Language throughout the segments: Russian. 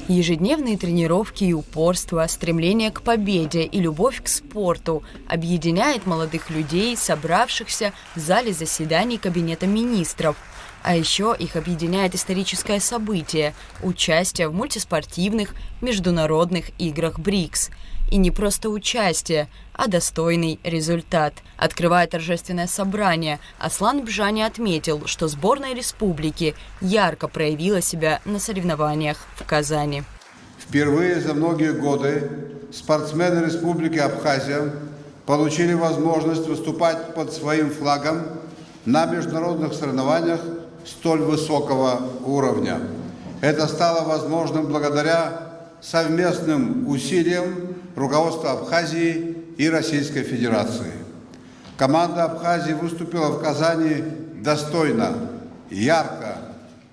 Ежедневные тренировки и упорство, стремление к победе и любовь к спорту объединяет молодых людей, собравшихся в зале заседаний Кабинета министров. А еще их объединяет историческое событие – участие в мультиспортивных международных играх БРИКС. И не просто участие, а достойный результат. Открывая торжественное собрание, Аслан Бжани отметил, что сборная республики ярко проявила себя на соревнованиях в Казани. Впервые за многие годы спортсмены Республики Абхазия получили возможность выступать под своим флагом на международных соревнованиях столь высокого уровня. Это стало возможным благодаря совместным усилиям руководства Абхазии и Российской Федерации. Команда Абхазии выступила в Казани достойно, ярко,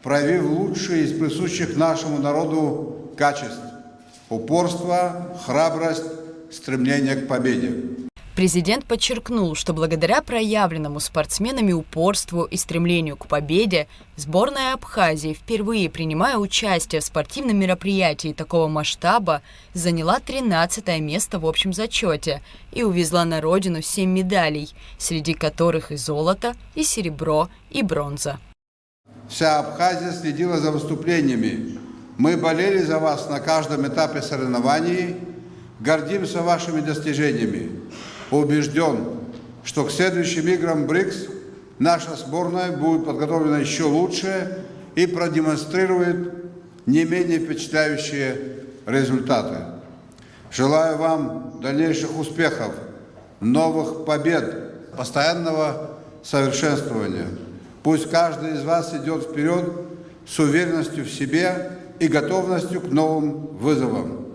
проявив лучшие из присущих нашему народу качеств – упорство, храбрость, стремление к победе. Президент подчеркнул, что благодаря проявленному спортсменами упорству и стремлению к победе сборная Абхазии, впервые принимая участие в спортивном мероприятии такого масштаба, заняла 13-е место в общем зачете и увезла на родину 7 медалей, среди которых и золото, и серебро, и бронза. Вся Абхазия следила за выступлениями. Мы болели за вас на каждом этапе соревнований, гордимся вашими достижениями. Убежден, что к следующим играм БРИКС наша сборная будет подготовлена еще лучше и продемонстрирует не менее впечатляющие результаты. Желаю вам дальнейших успехов, новых побед, постоянного совершенствования. Пусть каждый из вас идет вперед с уверенностью в себе и готовностью к новым вызовам.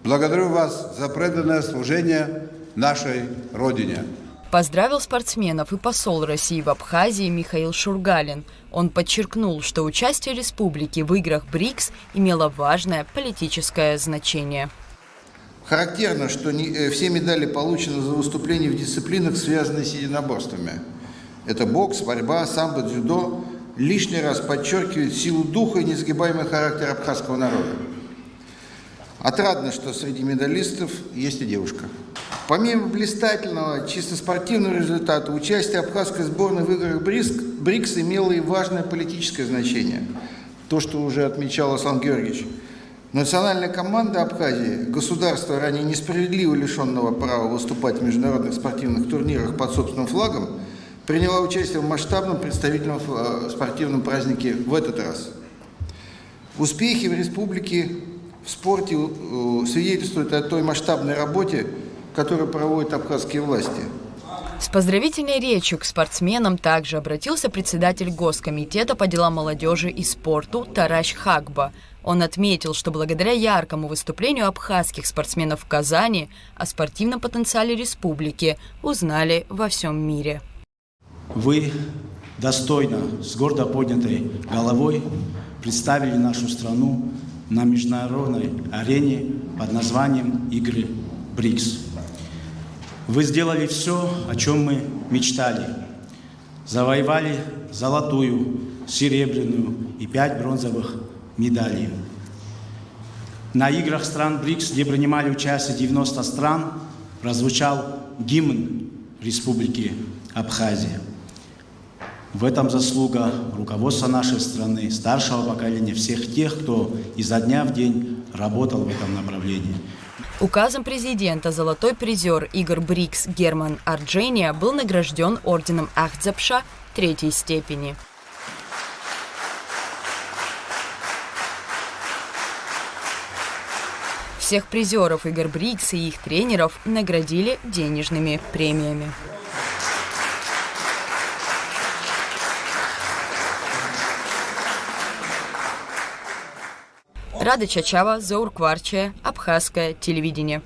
Благодарю вас за преданное служение нашей Родине. Поздравил спортсменов и посол России в Абхазии Михаил Шургалин. Он подчеркнул, что участие республики в играх БРИКС имело важное политическое значение. Характерно, что все медали получены за выступления в дисциплинах, связанных с единоборствами. Это бокс, борьба, самбо, дзюдо. Лишний раз подчеркивает силу духа и несгибаемый характер абхазского народа. Отрадно, что среди медалистов есть и девушка. Помимо блистательного, чисто спортивного результата, участие абхазской сборной в играх БРИКС имело и важное политическое значение. То, что уже отмечал Аслан Георгиевич. Национальная команда Абхазии, государства, ранее несправедливо лишенного права выступать в международных спортивных турнирах под собственным флагом, приняла участие в масштабном представительном спортивном празднике в этот раз. Успехи в республике в спорте свидетельствуют о той масштабной работе, которую проводят абхазские власти. С поздравительной речью к спортсменам также обратился председатель Госкомитета по делам молодежи и спорту Тараш Хакба. Он отметил, что благодаря яркому выступлению абхазских спортсменов в Казани о спортивном потенциале республики узнали во всем мире. Вы достойно, с гордо поднятой головой представили нашу страну на международной арене под названием «Игры БРИКС». Вы сделали все, о чем мы мечтали. Завоевали золотую, серебряную и 5 бронзовых медалей. На играх стран БРИКС, где принимали участие 90 стран, прозвучал гимн Республики Абхазия. В этом заслуга руководства нашей страны, старшего поколения, всех тех, кто изо дня в день работал в этом направлении. Указом президента золотой призер игр БРИКС Герман Арджения был награжден орденом Ахтзапша 3-й степени. Всех призеров игр БРИКС и их тренеров наградили денежными премиями. Рада Чачава, Заур Кварче, Абхазское телевидение.